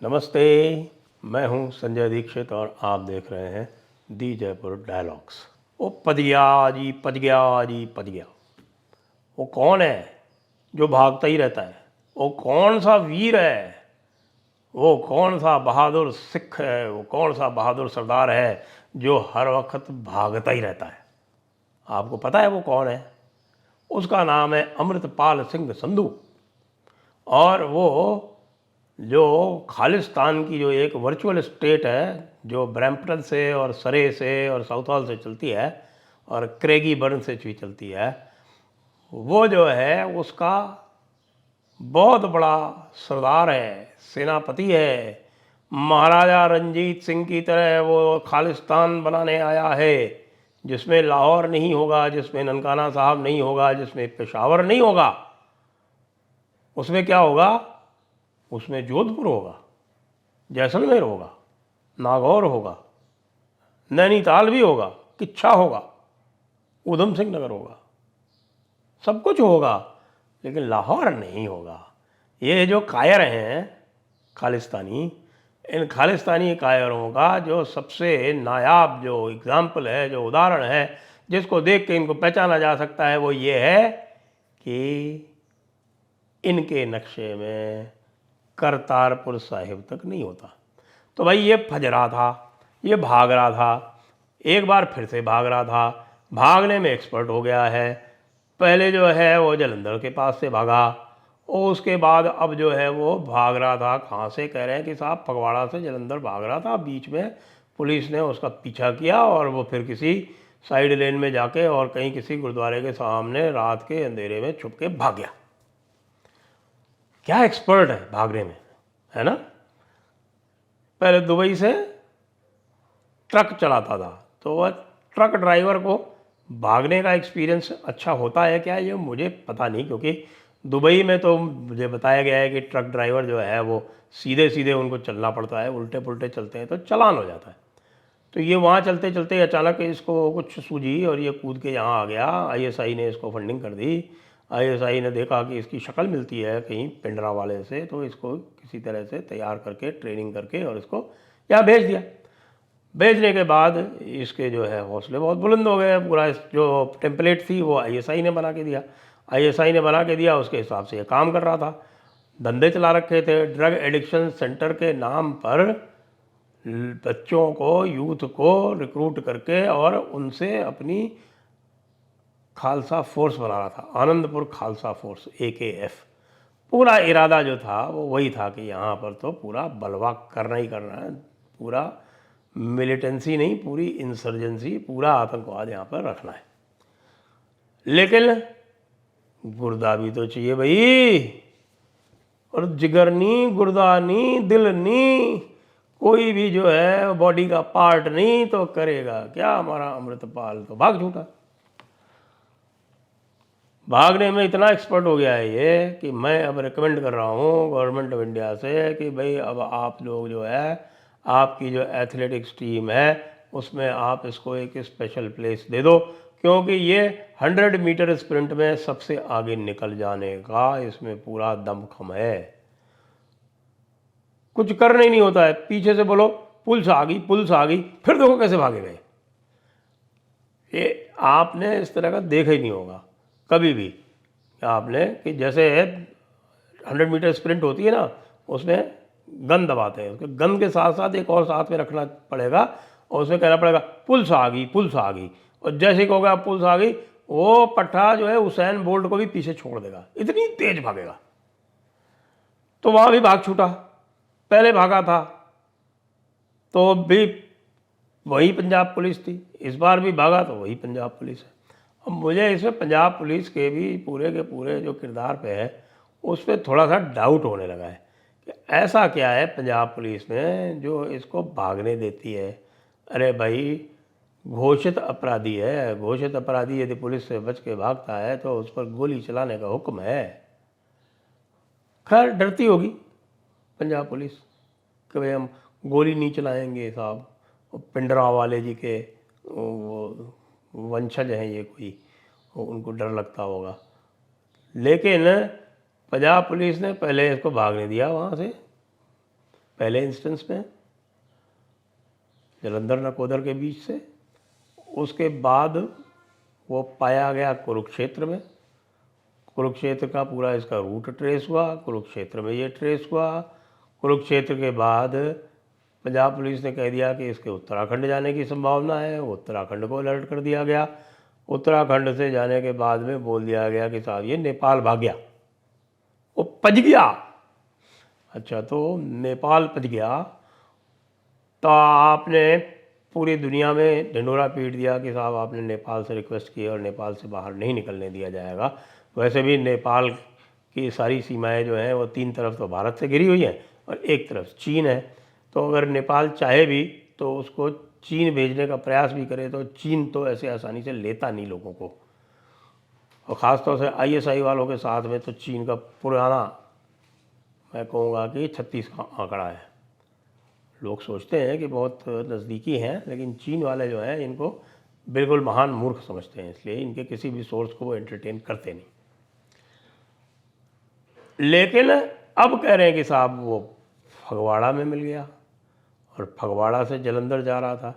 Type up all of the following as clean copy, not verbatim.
नमस्ते। मैं हूं संजय दीक्षित और आप देख रहे हैं दी जयपुर डायलॉग्स। वो पद गया जी, पद गया जी, पद गया। वो कौन है जो भागता ही रहता है? वो कौन सा वीर है? वो कौन सा बहादुर सिख है? वो कौन सा बहादुर सरदार है जो हर वक्त भागता ही रहता है? आपको पता है वो कौन है? उसका नाम है अमृतपाल सिंह संधू। और वो जो खालिस्तान की जो एक वर्चुअल स्टेट है, जो ब्रैम्पटन से और सरे से और साउथ हॉल से चलती है और क्रेगी बर्न से भी चलती है, वो जो है उसका बहुत बड़ा सरदार है, सेनापति है। महाराजा रंजीत सिंह की तरह वो खालिस्तान बनाने आया है, जिसमें लाहौर नहीं होगा, जिसमें ननकाना साहब नहीं होगा, जिसमें पेशावर नहीं होगा। उसमें क्या होगा? उसमें जोधपुर होगा, जैसलमेर होगा, नागौर होगा, नैनीताल भी होगा, किच्छा होगा, ऊधम सिंह नगर होगा, सब कुछ होगा, लेकिन लाहौर नहीं होगा। ये जो कायर हैं खालिस्तानी, इन खालिस्तानी कायरों का जो सबसे नायाब जो एग्ज़ाम्पल है, जो उदाहरण है, जिसको देख के इनको पहचाना जा सकता है, वो ये है कि इनके नक्शे में करतारपुर साहिब तक नहीं होता। तो भाई ये फज रहा था, ये भाग रहा था, एक बार फिर से भाग रहा था, भागने में एक्सपर्ट हो गया है। पहले जो है वो जलंधर के पास से भागा, और उसके बाद अब जो है वो भाग रहा था कहाँ से? कह रहे हैं कि साहब फगवाड़ा से जलंधर भाग रहा था, बीच में पुलिस ने उसका पीछा किया और वो फिर किसी साइड लेन में जाके और कहीं किसी गुरुद्वारे के सामने रात के अंधेरे में छुप के भाग गया। क्या एक्सपर्ट है भागने में, है ना? पहले दुबई से ट्रक चलाता था, तो वह ट्रक ड्राइवर को भागने का एक्सपीरियंस अच्छा होता है क्या, ये मुझे पता नहीं, क्योंकि दुबई में तो मुझे बताया गया है कि ट्रक ड्राइवर जो है वो सीधे सीधे उनको चलना पड़ता है, उल्टे पुल्टे चलते हैं तो चालान हो जाता है। तो ये वहाँ चलते चलते अचानक इसको कुछ सूझी और ये कूद के यहाँ आ गया। आईएसआई ने इसको फंडिंग कर दी। आईएसआई ने देखा कि इसकी शक्ल मिलती है कहीं पिंडरा वाले से, तो इसको किसी तरह से तैयार करके ट्रेनिंग करके और इसको यहाँ भेज दिया। भेजने के बाद इसके जो है हौसले बहुत बुलंद हो गए। पूरा जो टेम्पलेट थी वो आईएसआई ने बना के दिया। आईएसआई ने बना के दिया, उसके हिसाब से ये काम कर रहा था। धंधे चला रखे थे, ड्रग एडिक्शन सेंटर के नाम पर बच्चों को, यूथ को रिक्रूट करके और उनसे अपनी खालसा फोर्स बना रहा था, आनंदपुर खालसा फोर्स, AKF। पूरा इरादा जो था वो वही था कि यहाँ पर तो पूरा बलवा करना ही करना है, पूरा मिलिटेंसी नहीं, पूरी इंसर्जेंसी, पूरा आतंकवाद यहाँ पर रखना है। लेकिन गुर्दा भी तो चाहिए भाई, और जिगर नहीं, गुर्दा नहीं, दिल नहीं, कोई भी जो है बॉडी का पार्ट नहीं, तो करेगा क्या हमारा अमृतपाल? तो भाग छूटा। भागने में इतना एक्सपर्ट हो गया है ये कि मैं अब रिकमेंड कर रहा हूँ गवर्नमेंट ऑफ इंडिया से कि भाई अब आप लोग जो है, आपकी जो एथलेटिक्स टीम है उसमें आप इसको एक स्पेशल प्लेस दे दो, क्योंकि ये 100 मीटर स्प्रिंट में सबसे आगे निकल जाने का इसमें पूरा दमखम है। कुछ करना ही नहीं होता है, पीछे से बोलो पुलिस आ गई, पुलिस आ गई, फिर देखो कैसे भागे गए। ये आपने इस तरह का देखा ही नहीं होगा कभी भी आपने, कि जैसे 100 मीटर स्प्रिंट होती है ना, उसमें गन दबाते हैं, उसके गन के साथ साथ एक और साथ में रखना पड़ेगा और उसमें कहना पड़ेगा पुलिस आ गई, पुलिस आ गई। और जैसे ही कहोगे आप पुलिस आ गई, वो पट्टा जो है हुसैन बोल्ट को भी पीछे छोड़ देगा, इतनी तेज भागेगा। तो वहाँ भी भाग छूटा। पहले भागा था तो भी वही पंजाब पुलिस थी, इस बार भी भागा तो वही पंजाब पुलिस है। अब मुझे इसमें पंजाब पुलिस के भी पूरे के पूरे जो किरदार पे है उस पर थोड़ा सा डाउट होने लगा है कि ऐसा क्या है पंजाब पुलिस में जो इसको भागने देती है। अरे भाई, घोषित अपराधी है, घोषित अपराधी यदि पुलिस से बच के भागता है तो उस पर गोली चलाने का हुक्म है। खैर डरती होगी पंजाब पुलिस कि भाई हम गोली नहीं चलाएंगे साहब, पिंडरा वाले जी के वो वंशज हैं ये कोई, उनको डर लगता होगा। लेकिन पंजाब पुलिस ने पहले इसको भागने दिया वहाँ से, पहले इंस्टेंस में जलंधर नकोदर के बीच से, उसके बाद वो पाया गया कुरुक्षेत्र में। कुरुक्षेत्र का पूरा इसका रूट ट्रेस हुआ, कुरुक्षेत्र में ये ट्रेस हुआ। कुरुक्षेत्र के बाद पंजाब पुलिस ने कह दिया कि इसके उत्तराखंड जाने की संभावना है, उत्तराखंड को अलर्ट कर दिया गया। उत्तराखंड से जाने के बाद में बोल दिया गया कि साहब ये नेपाल भाग गया, वो पज गया। अच्छा, तो नेपाल पज गया तो आपने पूरी दुनिया में ढिंढोरा पीट दिया कि साहब आपने नेपाल से रिक्वेस्ट की और नेपाल से बाहर नहीं निकलने दिया जाएगा। वैसे भी नेपाल की सारी सीमाएं जो हैं वो 3 तरफ तो भारत से घिरी हुई हैं और एक तरफ चीन है। तो अगर नेपाल चाहे भी तो उसको चीन भेजने का प्रयास भी करे तो चीन तो ऐसे आसानी से लेता नहीं लोगों को, और ख़ासतौर से ISI वालों के साथ में तो चीन का पुराना, मैं कहूँगा कि 36 का आंकड़ा है। लोग सोचते हैं कि बहुत नज़दीकी हैं, लेकिन चीन वाले जो हैं इनको बिल्कुल महान मूर्ख समझते हैं, इसलिए इनके किसी भी सोर्स को वो एंटरटेन करते नहीं। लेकिन अब कह रहे हैं कि साहब वो फगवाड़ा में मिल गया, और फगवाड़ा से जलंधर जा रहा था।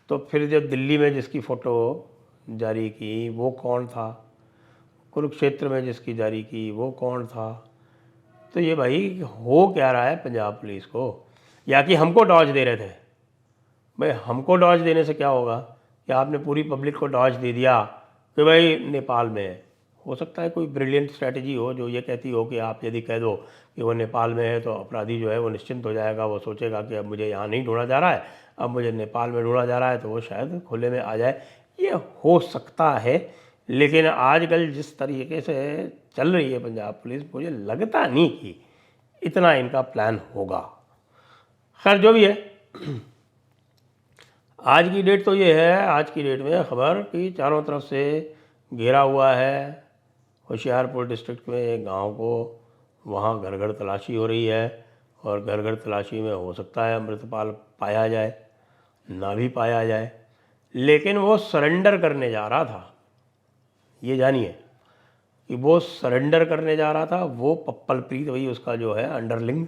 तो फिर जब दिल्ली में जिसकी फ़ोटो जारी की वो कौन था, कुरुक्षेत्र में जिसकी जारी की वो कौन था। तो ये भाई हो क्या रहा है पंजाब पुलिस को, या कि हमको डॉज दे रहे थे। भाई हमको डॉज देने से क्या होगा कि आपने पूरी पब्लिक को डॉज दे दिया कि भाई नेपाल में है। हो सकता है कोई ब्रिलियंट स्ट्रैटेजी हो जो ये कहती हो कि आप यदि कह दो कि वो नेपाल में है तो अपराधी जो है वो निश्चिंत हो जाएगा, वो सोचेगा कि अब मुझे यहाँ नहीं ढूंढा जा रहा है, अब मुझे नेपाल में ढूंढा जा रहा है, तो वो शायद खुले में आ जाए। ये हो सकता है, लेकिन आजकल जिस तरीके से चल रही है पंजाब पुलिस, मुझे लगता नहीं कि इतना इनका प्लान होगा। खैर जो भी है, आज की डेट तो ये है, आज की डेट में खबर कि चारों तरफ से घेरा हुआ है होशियारपुर डिस्ट्रिक्ट में एक गांव को, वहाँ घर घर तलाशी हो रही है, और घर घर तलाशी में हो सकता है अमृतपाल पाया जाए, ना भी पाया जाए, लेकिन वो सरेंडर करने जा रहा था। ये जानिए कि वो सरेंडर करने जा रहा था। वो पप्पल प्रीत, वही उसका जो है अंडरलिंग,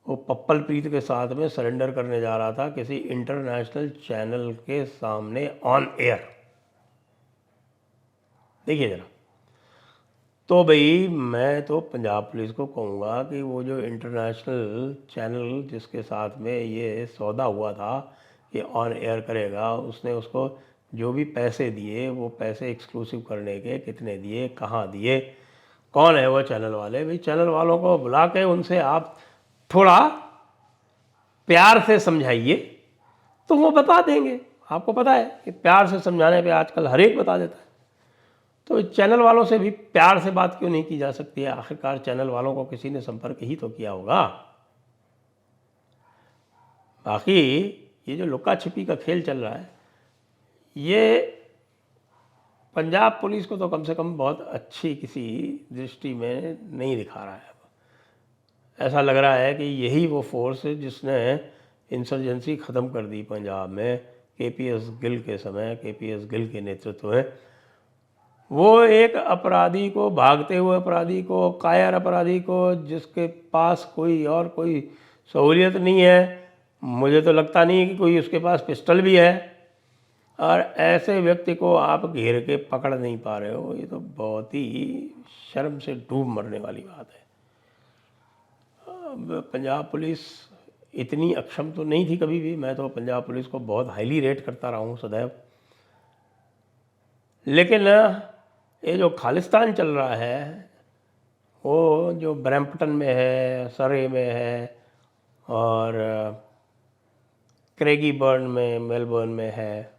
वो पप्पल प्रीत के साथ में सरेंडर करने जा रहा था किसी इंटरनेशनल चैनल के सामने ऑन एयर। देखिए जरा, तो भाई मैं तो पंजाब पुलिस को कहूँगा कि वो जो इंटरनेशनल चैनल जिसके साथ में ये सौदा हुआ था कि ऑन एयर करेगा, उसने उसको जो भी पैसे दिए, वो पैसे एक्सक्लूसिव करने के कितने दिए, कहाँ दिए, कौन है वो चैनल वाले। भाई चैनल वालों को बुला के उनसे आप थोड़ा प्यार से समझाइए तो वो बता देंगे। आपको पता है कि प्यार से समझाने पे आजकल हर एक बता देता है। तो चैनल वालों से भी प्यार से बात क्यों नहीं की जा सकती है? आखिरकार चैनल वालों को किसी ने संपर्क ही तो किया होगा। बाकी ये जो लुका छिपी का खेल चल रहा है, ये पंजाब पुलिस को तो कम से कम बहुत अच्छी किसी दृष्टि में नहीं दिखा रहा है। ऐसा लग रहा है कि यही वो फोर्स है जिसने इंसर्जेंसी ख़त्म कर दी पंजाब में KPS गिल के समय, KPS गिल के नेतृत्व में। वो एक अपराधी को, भागते हुए अपराधी को, कायर अपराधी को, जिसके पास कोई और कोई सहूलियत नहीं है, मुझे तो लगता नहीं कि कोई उसके पास पिस्टल भी है, और ऐसे व्यक्ति को आप घेर के पकड़ नहीं पा रहे हो। ये तो बहुत ही शर्म से डूब मरने वाली बात है। पंजाब पुलिस इतनी अक्षम तो नहीं थी कभी भी। मैं तो पंजाब पुलिस को बहुत हाईली रेट करता रहा हूँ सदैव। लेकिन ये जो खालिस्तान चल रहा है, वो जो ब्रैम्पटन में है, सरे में है, और क्रेगीबर्न में, मेलबर्न में है,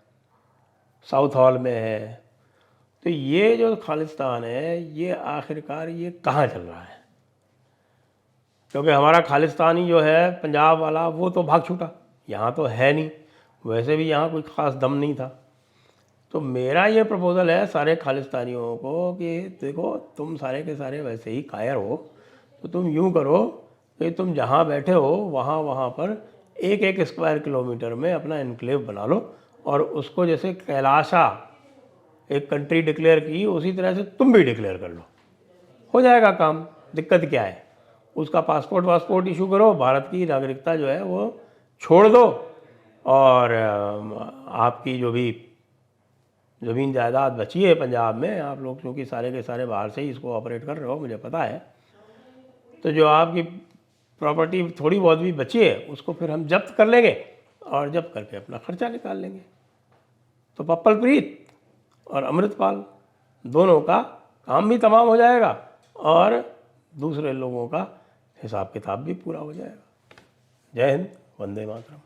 साउथ हॉल में है, तो ये जो खालिस्तान है, ये आखिरकार ये कहाँ चल रहा है? क्योंकि हमारा खालिस्तानी जो है पंजाब वाला, वो तो भाग छूटा, यहाँ तो है नहीं। वैसे भी यहाँ कोई ख़ास दम नहीं था। तो मेरा ये प्रपोज़ल है सारे खालिस्तानियों को कि देखो, तुम सारे के सारे वैसे ही कायर हो, तो तुम यूँ करो कि तुम जहाँ बैठे हो वहाँ पर 1-1 स्क्वायर किलोमीटर में अपना इनक्लेव बना लो, और उसको जैसे कैलाशा एक कंट्री डिक्लेयर की, उसी तरह से तुम भी डिक्लेयर कर लो, हो जाएगा काम। दिक्कत क्या है? उसका पासपोर्ट इशू करो, भारत की नागरिकता जो है वो छोड़ दो, और आपकी जो भी ज़मीन जायदाद बची है पंजाब में, आप लोग क्योंकि सारे के सारे बाहर से ही इसको ऑपरेट कर रहे हो, मुझे पता है, तो जो आपकी प्रॉपर्टी थोड़ी बहुत भी बची है उसको फिर हम जब्त कर लेंगे और जब्त करके अपना खर्चा निकाल लेंगे। तो पप्पल प्रीत और अमृतपाल दोनों का काम भी तमाम हो जाएगा और दूसरे लोगों का हिसाब किताब भी पूरा हो जाएगा। जय हिंद, वंदे मातरम।